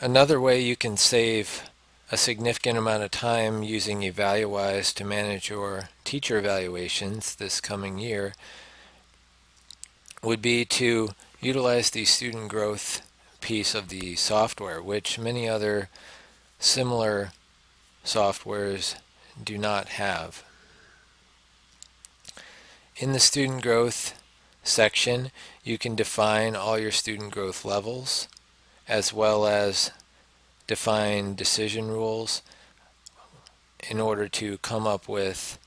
Another way you can save a significant amount of time using Evaluwise to manage your teacher evaluations this coming year would be to utilize the student growth piece of the software, which many other similar softwares do not have. In the student growth section, you can define all your student growth levels, as well as define decision rules in order to come up with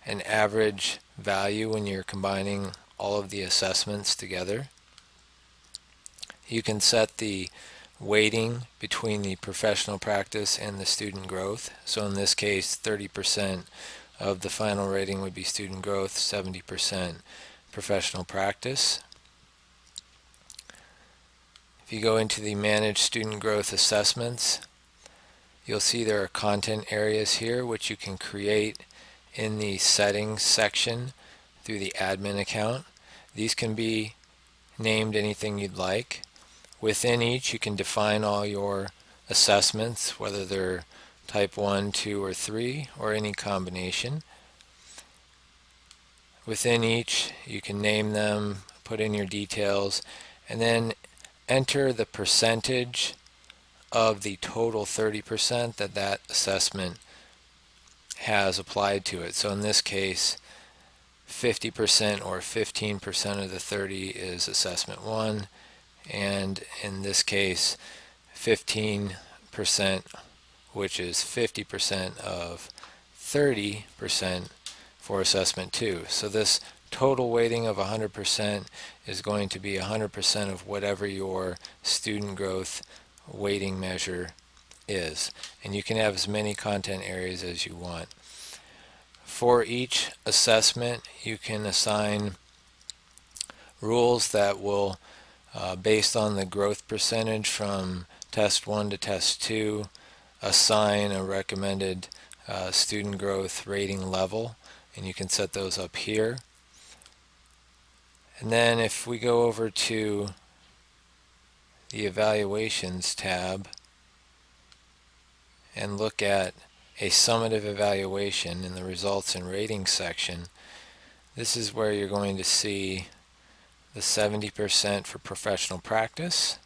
an average value when you're combining all of the assessments together. You can set the weighting between the professional practice and the student growth. So in this case, 30% of the final rating would be student growth, 70% professional practice. If you go into the Manage Student Growth Assessments, you'll see there are content areas here which you can create in the Settings section through the admin account. These can be named anything you'd like. Within each, you can define all your assessments, whether they're type 1, 2, or 3, or any combination. Within each, you can name them, put in your details, and then enter the percentage of the total 30% that assessment has applied to it. So in this case, 50% or 15% of the 30 is assessment 1, and in this case 15%, which is 50% of 30% for assessment 2. So this total weighting of 100% is going to be 100% of whatever your student growth weighting measure is, and you can have as many content areas as you want. For each assessment, you can assign rules that will, based on the growth percentage from test 1 to test 2, assign a recommended student growth rating level, and you can set those up here. And then if we go over to the Evaluations tab and look at a summative evaluation in the Results and Ratings section, this is where you're going to see the 70% for professional practice,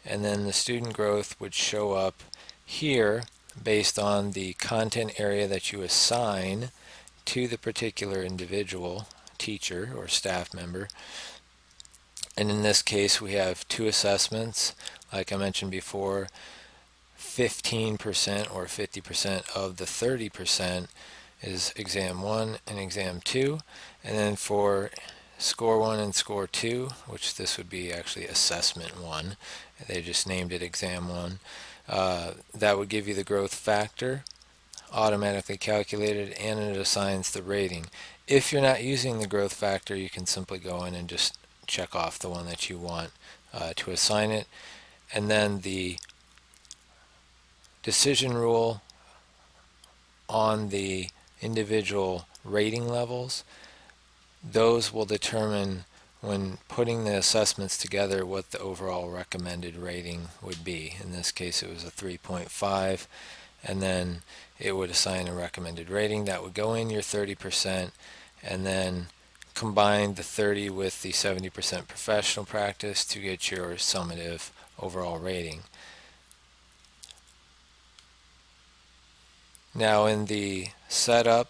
and then the student growth would show up here based on the content area that you assign to the particular individual teacher or staff member. And in this case, we have 2 assessments. Like I mentioned before, 15% or 50% of the 30% is exam 1 and exam 2. And then for score 1 and score 2, which this would be actually assessment 1, they just named it exam 1, that would give you the growth factor automatically calculated, and it assigns the rating. If you're not using the growth factor, you can simply go in and just check off the one that you want to assign it. And then the decision rule on the individual rating levels, those will determine, when putting the assessments together, what the overall recommended rating would be. In this case, it was a 3.5, and then it would assign a recommended rating that would go in your 30%, and then combine the 30 with the 70% professional practice to get your summative overall rating. Now in the setup,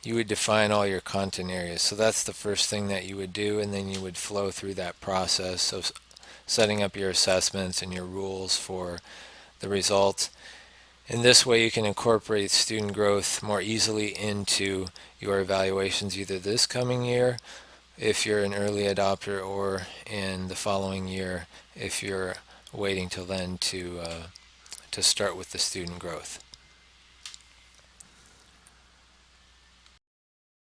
you would define all your content areas. So that's the first thing that you would do, and then you would flow through that process of setting up your assessments and your rules for the results. In this way, you can incorporate student growth more easily into your evaluations, either this coming year if you're an early adopter, or in the following year if you're waiting till then to start with the student growth.